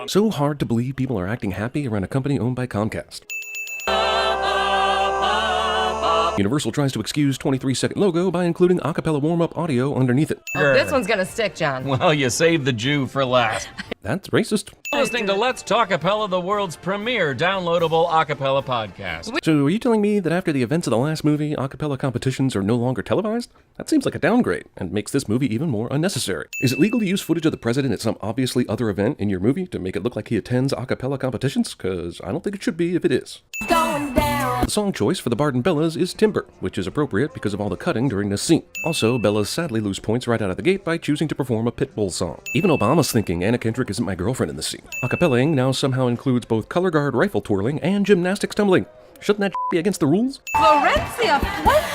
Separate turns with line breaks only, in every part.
So hard to believe people are acting happy around a company owned by Comcast. Universal tries to excuse 23-second logo by including a cappella warm-up audio underneath it.
Oh, this one's gonna stick, John.
Well, you saved the Jew for last.
That's racist.
Listening to Let's Talk Acapella, the world's premier downloadable acapella podcast.
So are you telling me that after the events of the last movie, a cappella competitions are no longer televised? That seems like a downgrade, and makes this movie even more unnecessary. Is it legal to use footage of the president at some obviously other event in your movie to make it look like he attends a cappella competitions? Because I don't think it should be if it is. The song choice for the Bard and Bellas is Timber, which is appropriate because of all the cutting during this scene. Also, Bellas sadly lose points right out of the gate by choosing to perform a Pitbull song. Even Obama's thinking Anna Kendrick isn't my girlfriend in this scene. Acapellaing now somehow includes both color guard rifle twirling and gymnastics tumbling. Shouldn't that be against the rules?
Florencia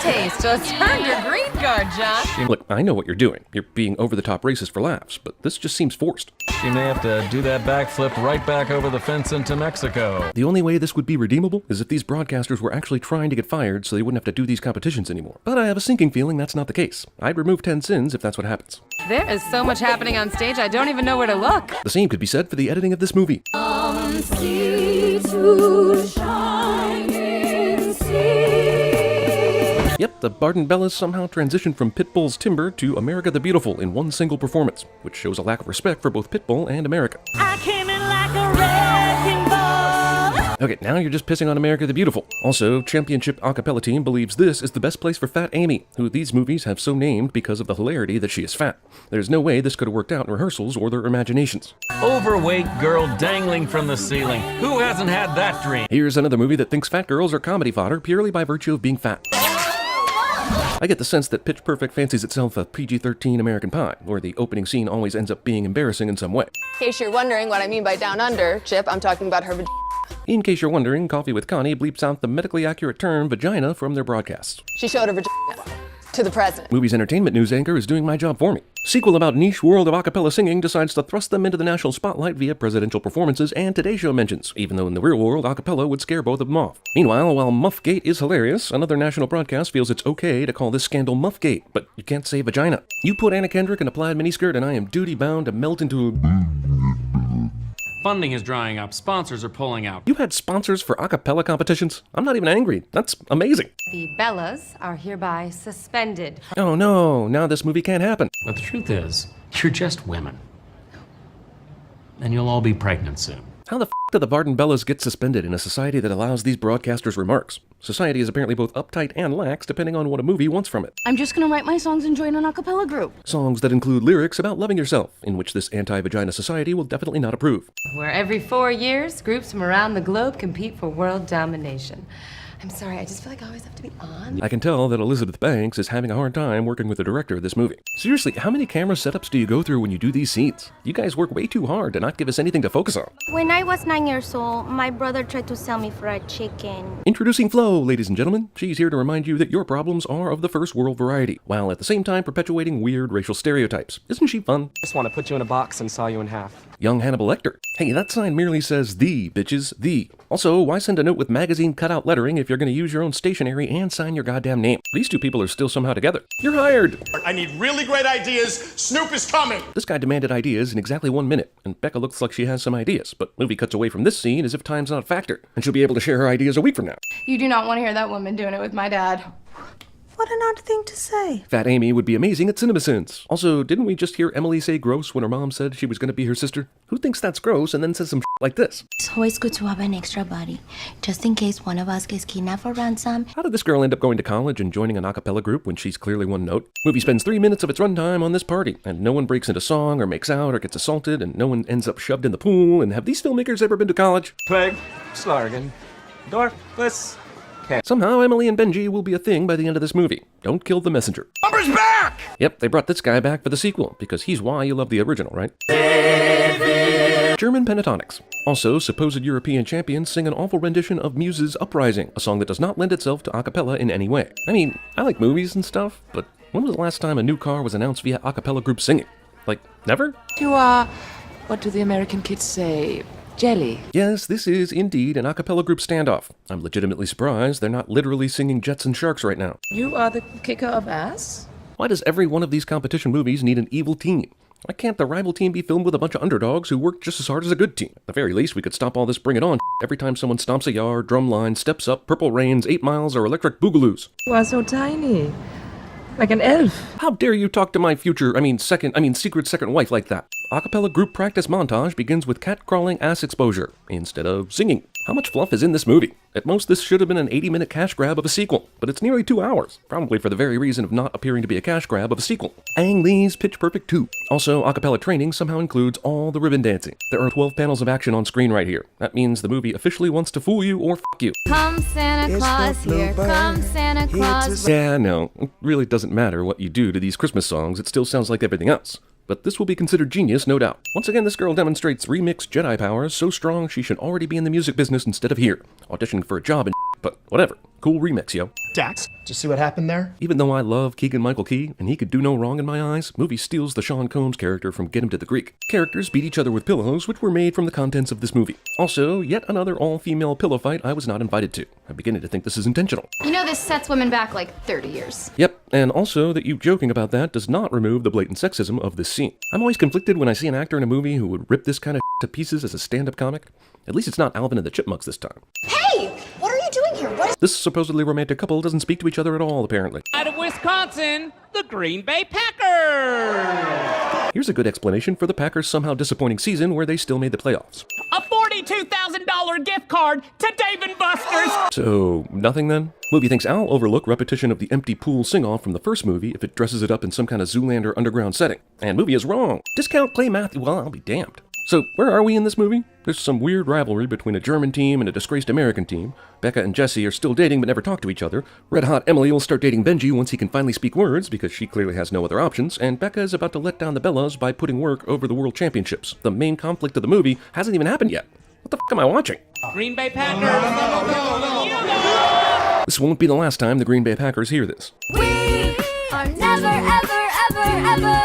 Fuentes just earned your green card, John.
Look, I know what you're doing. You're being over-the-top racist for laughs, but this just seems forced.
She may have to do that backflip right back over the fence into Mexico.
The only way this would be redeemable is if these broadcasters were actually trying to get fired so they wouldn't have to do these competitions anymore. But I have a sinking feeling that's not the case. I'd remove 10 sins if that's what happens.
There is so much happening on stage, I don't even know where to look.
The same could be said for the editing of this movie. Yep, the Bard and Bellas somehow transitioned from Pitbull's Timber to America the Beautiful in one single performance, which shows a lack of respect for both Pitbull and America.
I came in like a wrecking ball.
Okay, now you're just pissing on America the Beautiful. Also, Championship Acapella Team believes this is the best place for Fat Amy, who these movies have so named because of the hilarity that she is fat. There's no way this could have worked out in rehearsals or their imaginations.
Overweight girl dangling from the ceiling. Who hasn't had that dream?
Here's another movie that thinks fat girls are comedy fodder purely by virtue of being fat. I get the sense that Pitch Perfect fancies itself a PG-13 American Pie, where the opening scene always ends up being embarrassing in some way.
In case you're wondering what I mean by down under, Chip, I'm talking about her
In case you're wondering, Coffee with Connie bleeps out the medically accurate term vagina from their broadcasts.
She showed her vagina to the president.
Movie's entertainment news anchor is doing my job for me. Sequel about niche world of acapella singing decides to thrust them into the national spotlight via presidential performances and Today Show mentions, even though in the real world acapella would scare both of them off. Meanwhile, while Muffgate is hilarious, another national broadcast feels it's okay to call this scandal Muffgate, but you can't say vagina. You put Anna Kendrick in a plaid miniskirt and I am duty-bound to melt into a...
Funding is drying up. Sponsors are pulling out.
You had sponsors for acapella competitions? I'm not even angry. That's amazing.
The Bellas are hereby suspended.
Oh no, now this movie can't happen.
But the truth is, you're just women. And you'll all be pregnant soon.
How the f*** do the Bard and Bellas get suspended in a society that allows these broadcasters remarks? Society is apparently both uptight and lax depending on what a movie wants from it.
I'm just gonna write my songs and join an a cappella group.
Songs that include lyrics about loving yourself, in which this anti-vagina society will definitely not approve.
Where every 4 years, groups from around the globe compete for world domination. I'm sorry, I just feel like I always have to be on.
I can tell that Elizabeth Banks is having a hard time working with the director of this movie. Seriously, how many camera setups do you go through when you do these scenes? You guys work way too hard to not give us anything to focus on.
When I was 9 years old, my brother tried to sell me fried chicken.
Introducing Flo, ladies and gentlemen. She's here to remind you that your problems are of the first world variety, while at the same time perpetuating weird racial stereotypes. Isn't she fun?
Just want to put you in a box and saw you in half.
Young Hannibal Lecter. Hey, that sign merely says "the," bitches, "the." Also, why send a note with magazine cutout lettering if you're going to use your own stationery and sign your goddamn name? These two people are still somehow together. You're hired!
I need really great ideas. Snoop is coming.
This guy demanded ideas in exactly 1 minute, and Becca looks like she has some ideas, but movie cuts away from this scene as if time's not a factor, and she'll be able to share her ideas a week from now.
You do not want to hear that woman doing it with my dad.
What an odd thing to say.
Fat Amy would be amazing at CinemaSins. Also, didn't we just hear Emily say gross when her mom said she was going to be her sister? Who thinks that's gross and then says some shit like this?
It's always good to have an extra body, just in case one of us gets kidnapped for ransom.
How did this girl end up going to college and joining an a cappella group when she's clearly one note? Movie spends 3 minutes of its runtime on this party, and no one breaks into song or makes out or gets assaulted, and no one ends up shoved in the pool, and have these filmmakers ever been to college?
Plague, Slargan, Dorfless.
Somehow Emily and Benji will be a thing by the end of this movie. Don't kill the messenger.
Number's back!
Yep, they brought this guy back for the sequel, because he's why you love the original, right? German pentatonics. Also, supposed European champions sing an awful rendition of Muse's Uprising, a song that does not lend itself to a cappella in any way. I mean, I like movies and stuff, but when was the last time a new car was announced via a cappella group singing? Like, never?
You are, what do the American kids say, jelly?
Yes, this is indeed an a cappella group standoff. I'm legitimately surprised they're not literally singing Jets and Sharks right now.
You are the kicker of ass?
Why does every one of these competition movies need an evil team? Why can't the rival team be filmed with a bunch of underdogs who work just as hard as a good team? At the very least, we could stop all this bring it on every time someone stomps a yard, drum line, steps up, purple rains, 8 miles, or electric boogaloos.
You are so tiny. Like an elf.
How dare you talk to my secret second wife like that? Acapella group practice montage begins with cat crawling ass exposure instead of singing. How much fluff is in this movie? At most, this should have been an 80-minute cash grab of a sequel, but it's nearly 2 hours, probably for the very reason of not appearing to be a cash grab of a sequel. Ang Lee's Pitch Perfect 2. Also, acapella training somehow includes all the ribbon dancing. There are 12 panels of action on screen right here. That means the movie officially wants to fool you or fuck you.
Come Santa Claus, here comes Santa Claus.
Yeah, no, it really doesn't matter what you do to these Christmas songs, it still sounds like everything else. But this will be considered genius, no doubt. Once again, this girl demonstrates remixed Jedi powers so strong she should already be in the music business instead of here, auditioning for a job and but whatever. Cool remix, yo.
Dax, did you see what happened there?
Even though I love Keegan-Michael Key, and he could do no wrong in my eyes, movie steals the Sean Combs character from Get Him to the Greek. Characters beat each other with pillows, which were made from the contents of this movie. Also, yet another all-female pillow fight I was not invited to. I'm beginning to think this is intentional.
You know this sets women back like 30 years.
Yep, and also that you joking about that does not remove the blatant sexism of this scene. I'm always conflicted when I see an actor in a movie who would rip this kind of to pieces as a stand-up comic. At least it's not Alvin and the Chipmunks this time.
Hey! What are you doing here? What is...
This supposedly romantic couple doesn't speak to each other at all, apparently.
Out of Wisconsin, the Green Bay Packers.
Here's a good explanation for the Packers' somehow disappointing season where they still made the playoffs.
A $42,000 gift card to Dave & Buster's.
So, nothing then? Movie thinks I'll overlook repetition of the empty pool sing-off from the first movie if it dresses it up in some kind of Zoolander underground setting. And movie is wrong. Discount Clay Matthew, well, I'll be damned. So, where are we in this movie? There's some weird rivalry between a German team and a disgraced American team. Becca and Jesse are still dating but never talk to each other. Red Hot Emily will start dating Benji once he can finally speak words because she clearly has no other options. And Becca is about to let down the Bellas by putting work over the World Championships. The main conflict of the movie hasn't even happened yet. What the f*** am I watching?
Green Bay Packers.
This won't be the last time the Green Bay Packers hear this.
We are never, ever, ever, ever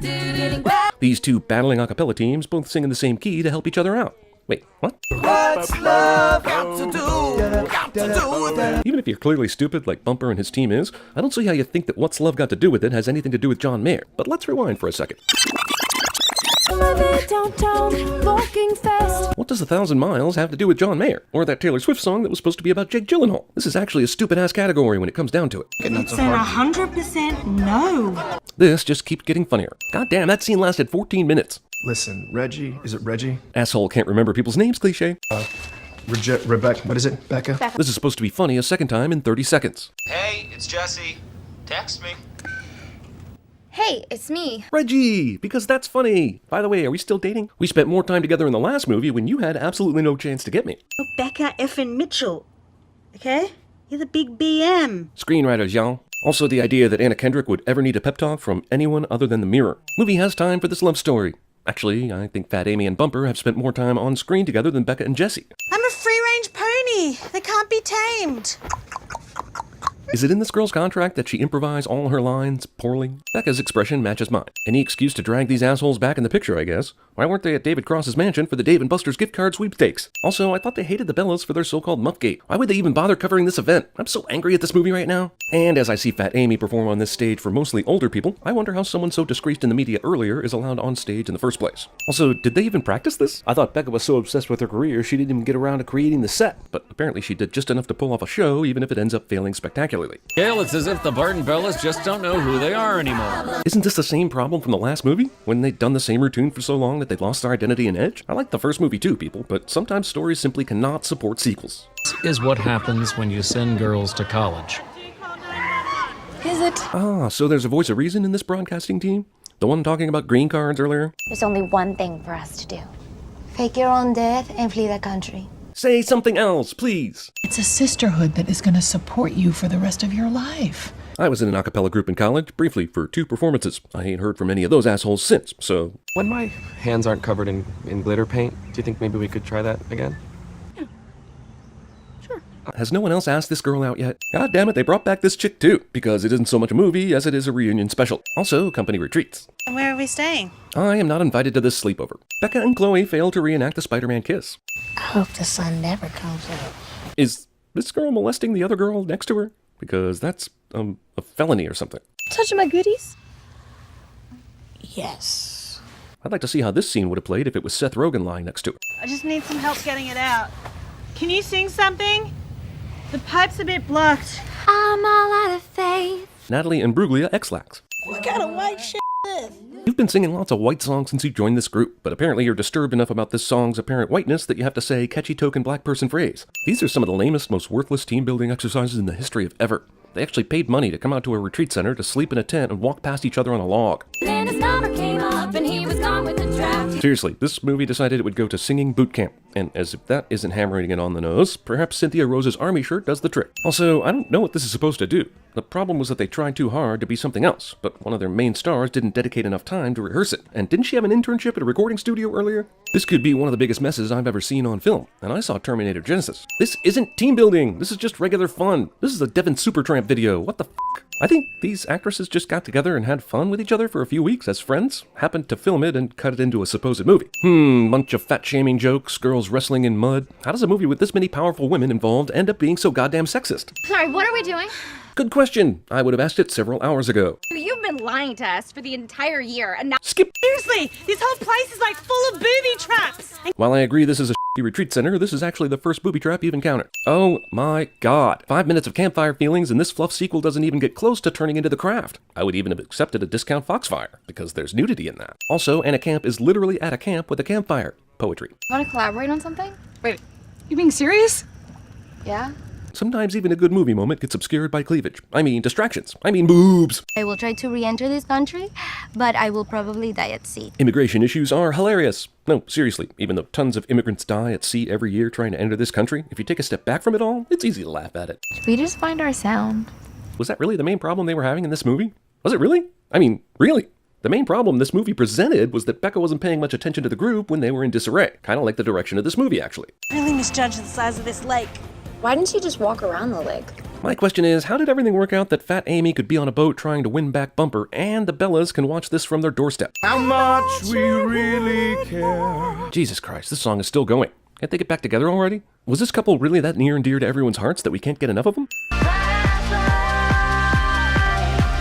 getting back.
These two battling a cappella teams both sing in the same key to help each other out. Wait, what?
What's love got to do? Got to do with it?
Even if you're clearly stupid like Bumper and his team is, I don't see how you think that What's Love Got to Do With It has anything to do with John Mayer. But let's rewind for a second. What does 1,000 Miles have to do with John Mayer? Or that Taylor Swift song that was supposed to be about Jake Gyllenhaal? This is actually a stupid-ass category when it comes down to it.
It's an 100% no.
This just keeps getting funnier. God damn, that scene lasted 14 minutes.
Listen, Reggie, is it Reggie?
Asshole can't remember people's names cliche.
Rebecca, what is it? Becca?
This is supposed to be funny a second time in 30 seconds.
Hey, it's Jesse. Text me.
Hey, it's me.
Reggie, because that's funny. By the way, are we still dating? We spent more time together in the last movie when you had absolutely no chance to get me.
Becca effing Mitchell. Okay? You're the big BM.
Screenwriters, y'all. Also, the idea that Anna Kendrick would ever need a pep talk from anyone other than the mirror. Movie has time for this love story. Actually, I think Fat Amy and Bumper have spent more time on screen together than Becca and Jesse.
I'm a free-range pony. They can't be tamed.
Is it in this girl's contract that she improvise all her lines poorly? Becca's expression matches mine. Any excuse to drag these assholes back in the picture, I guess. Why weren't they at David Cross's mansion for the Dave & Buster's gift card sweepstakes? Also, I thought they hated the Bellas for their so-called muffgate. Why would they even bother covering this event? I'm so angry at this movie right now. And as I see Fat Amy perform on this stage for mostly older people, I wonder how someone so disgraced in the media earlier is allowed on stage in the first place. Also, did they even practice this? I thought Becca was so obsessed with her career she didn't even get around to creating the set, but apparently she did just enough to pull off a show even if it ends up failing spectacularly.
Gail, it's as if the Barton Bellas just don't know who they are anymore.
Isn't this the same problem from the last movie? When they'd done the same routine for so long that they'd lost their identity and edge? I like the first movie too, people, but sometimes stories simply cannot support sequels.
This is what happens when you send girls to college.
Is it?
Ah, so there's a voice of reason in this broadcasting team? The one talking about green cards earlier?
There's only one thing for us to do. Fake your own death and flee the country.
Say something else, please.
It's a sisterhood that is going to support you for the rest of your life.
I was in an a cappella group in college, briefly, for 2 performances. I ain't heard from any of those assholes since, so...
When my hands aren't covered in glitter paint, do you think maybe we could try that again?
Has no one else asked this girl out yet? God damn it, they brought back this chick too, because it isn't so much a movie as it is a reunion special. Also, company retreats.
And where are we staying?
I am not invited to this sleepover. Becca and Chloe failed to reenact the Spider-Man kiss.
I hope the sun never comes out.
Is this girl molesting the other girl next to her? Because that's, a felony or something.
Touching my goodies?
Yes.
I'd like to see how this scene would have played if it was Seth Rogen lying next to her.
I just need some help getting it out. Can you sing something? The pipe's a bit blocked.
I'm all out of faith.
Natalie Imbruglia X-Lax.
What kind of white shit is this?
You've been singing lots of white songs since you joined this group, but apparently you're disturbed enough about this song's apparent whiteness that you have to say catchy token black person phrase. These are some of the lamest, most worthless team building exercises in the history of ever. They actually paid money to come out to a retreat center to sleep in a tent and walk past each other on a log.
Then his number came up and he was gone with the draft.
Seriously, this movie decided it would go to singing boot camp. And as if that isn't hammering it on the nose, perhaps Cynthia Rose's army shirt does the trick. Also, I don't know what this is supposed to do. The problem was that they tried too hard to be something else, but one of their main stars didn't dedicate enough time to rehearse it. And didn't she have an internship at a recording studio earlier? This could be one of the biggest messes I've ever seen on film, and I saw Terminator Genesis. This isn't team building, this is just regular fun. This is a Devin Supertramp video, what the f***? I think these actresses just got together and had fun with each other for a few weeks as friends, happened to film it and cut it into a supposed movie. Bunch of fat-shaming jokes, girls wrestling in mud. How does a movie with this many powerful women involved end up being so goddamn sexist?
Sorry, what are we doing?
Good question. I would have asked it several hours ago.
You've been lying to us for the entire year, and now—
Skip!
Seriously, this whole place is like full of booby traps.
While I agree this is a shitty retreat center, this is actually the first booby trap you've encountered. Oh my god. 5 minutes of campfire feelings and this fluff sequel doesn't even get close to turning into The Craft. I would even have accepted a discount Foxfire, because there's nudity in that. Also, Anna Camp is literally at a camp with a campfire. Poetry.
Want to collaborate on something?
Wait, you being serious?
Yeah?
Sometimes even a good movie moment gets obscured by cleavage. I mean distractions. I mean boobs.
I will try to re-enter this country, but I will probably die at sea.
Immigration issues are hilarious. No, seriously, even though tons of immigrants die at sea every year trying to enter this country, if you take a step back from it all, it's easy to laugh at it.
Should we just find our sound?
Was that really the main problem they were having in this movie? Was it really? I mean, really? The main problem this movie presented was that Becca wasn't paying much attention to the group when they were in disarray. Kind of like the direction of this movie, actually.
Really misjudged the size of this lake.
Why didn't you just walk around the lake?
My question is, how did everything work out that Fat Amy could be on a boat trying to win back Bumper and the Bellas can watch this from their doorstep?
How much we really care.
Jesus Christ, this song is still going. Can't they get back together already? Was this couple really that near and dear to everyone's hearts that we can't get enough of them?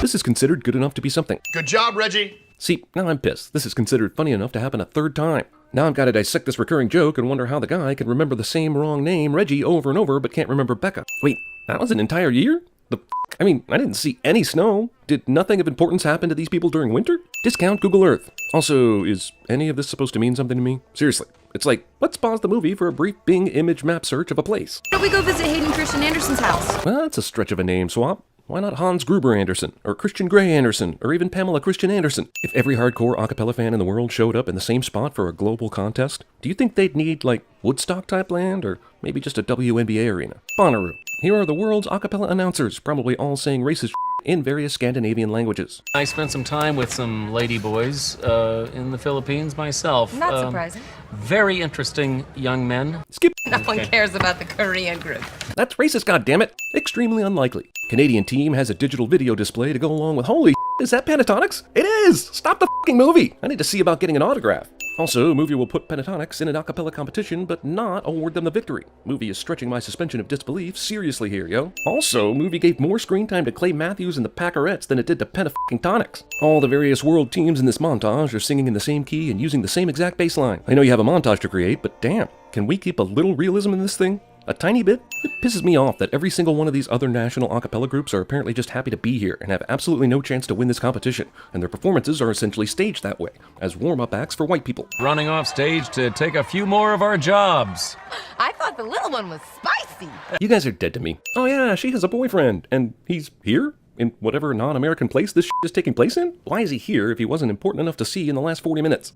This is considered good enough to be something.
Good job, Reggie.
See, now I'm pissed. This is considered funny enough to happen a third time. Now I've got to dissect this recurring joke and wonder how the guy can remember the same wrong name, Reggie, over and over, but can't remember Becca. Wait, that was an entire year? The f***? I mean, I didn't see any snow. Did nothing of importance happen to these people during winter? Discount Google Earth. Also, is any of this supposed to mean something to me? Seriously. It's like, let's pause the movie for a brief Bing image map search of a place.
Why don't we go visit Hayden Christian Anderson's house?
Well, that's a stretch of a name swap. Why not Hans Gruber Anderson, or Christian Grey Anderson, or even Pamela Christian Anderson? If every hardcore a cappella fan in the world showed up in the same spot for a global contest, do you think they'd need, like, Woodstock-type land, or maybe just a WNBA arena? Bonnaroo. Here are the world's a cappella announcers, probably all saying racist in various Scandinavian languages.
I spent some time with some lady boys in the Philippines myself.
Not surprising.
Very interesting young men.
Skip.
No one cares about the Korean group.
That's racist, goddammit. Extremely unlikely. Canadian team has a digital video display to go along with holy is that Pentatonics? It is! Stop the fucking movie! I need to see about getting an autograph. Also, movie will put Pentatonics in an a cappella competition, but not award them the victory. Movie is stretching my suspension of disbelief seriously here, yo. Also, movie gave more screen time to Clay Matthews and the Packerettes than it did to Pentatonics. All the various world teams in this montage are singing in the same key and using the same exact bass line. I know you have a montage to create, but damn, can we keep a little realism in this thing? A tiny bit? It pisses me off that every single one of these other national a cappella groups are apparently just happy to be here and have absolutely no chance to win this competition, and their performances are essentially staged that way, as warm-up acts for white people.
Running off stage to take a few more of our jobs.
I thought the little one was spicy.
You guys are dead to me. Oh yeah, she has a boyfriend, and he's here? In whatever non-American place this is taking place in? Why is he here if he wasn't important enough to see in the last 40 minutes?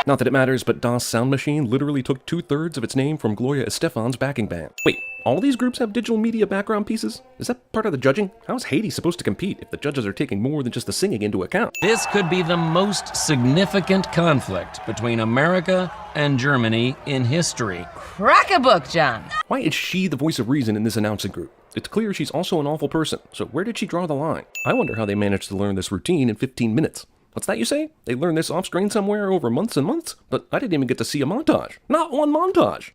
Not that it matters, but Das Sound Machine literally took 2/3 of its name from Gloria Estefan's backing band. Wait, all these groups have digital media background pieces? Is that part of the judging? How is Haiti supposed to compete if the judges are taking more than just the singing into account?
This could be the most significant conflict between America and Germany in history.
Crack a book, John.
Why is she the voice of reason in this announcing group? It's clear she's also an awful person, so where did she draw the line? I wonder how they managed to learn this routine in 15 minutes. What's that you say? They learned this off-screen somewhere over months and months? But I didn't even get to see a montage. Not one montage!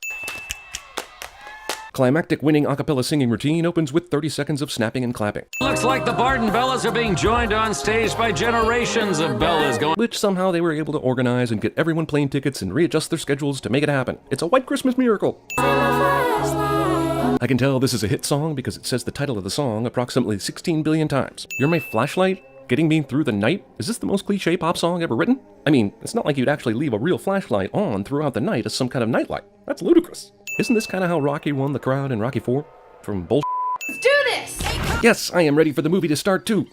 climactic winning a cappella singing routine opens with 30 seconds of snapping and clapping.
Looks like the Barton Bellas are being joined on stage by generations of Bellas going.
Which somehow they were able to organize and get everyone plane tickets and readjust their schedules to make it happen. It's a white Christmas miracle. I can tell this is a hit song because it says the title of the song approximately 16 billion times. You're my flashlight? Getting me through the night? Is this the most cliche pop song ever written? I mean, it's not like you'd actually leave a real flashlight on throughout the night as some kind of nightlight. That's ludicrous. Isn't this kind of how Rocky won the crowd in Rocky IV? From bullshit?
Let's do this!
Yes, I am ready for the movie to start too.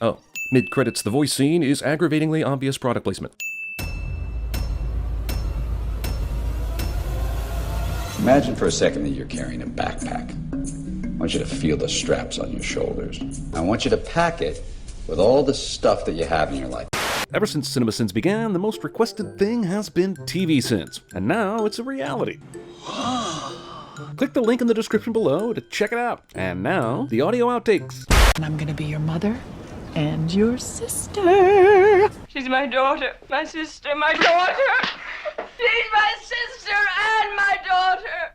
Oh, mid-credits the voice scene is aggravatingly obvious product placement.
Imagine for a second that you're carrying a backpack. I want you to feel the straps on your shoulders. I want you to pack it with all the stuff that you have in your life.
Ever since CinemaSins began, the most requested thing has been TV-Sins, and now it's a reality. Click the link in the description below to check it out. And now, the audio outtakes.
And I'm gonna be your mother and your sister.
She's my daughter, my sister, my daughter. She's my sister and my daughter.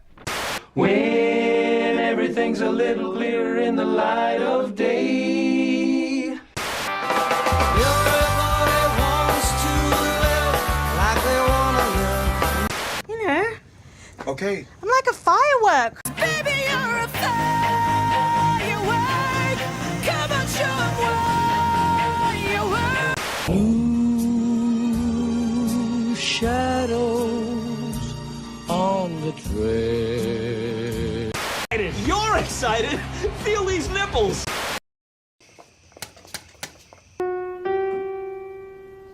When everything's a little clearer in the light of day.
You know,
Okay.
I'm like a firework. Baby, you're a firework. Come on, show 'em what you were.
Blue shadows on the trail.
You're excited? Feel these nipples.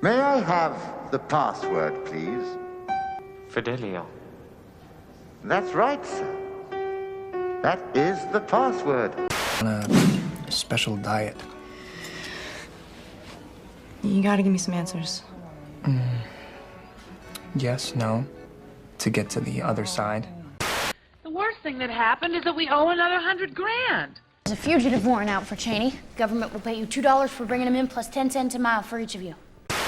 May I have the password, please?
Fidelio.
That's right, sir. That is the password.
On a special diet.
You gotta give me some answers.
Yes, no. To get to the other side.
The worst thing that happened is that we owe another $100,000.
There's a fugitive warrant out for Cheney. Government will pay you $2 for bringing him in plus 10 cents a mile for each of you.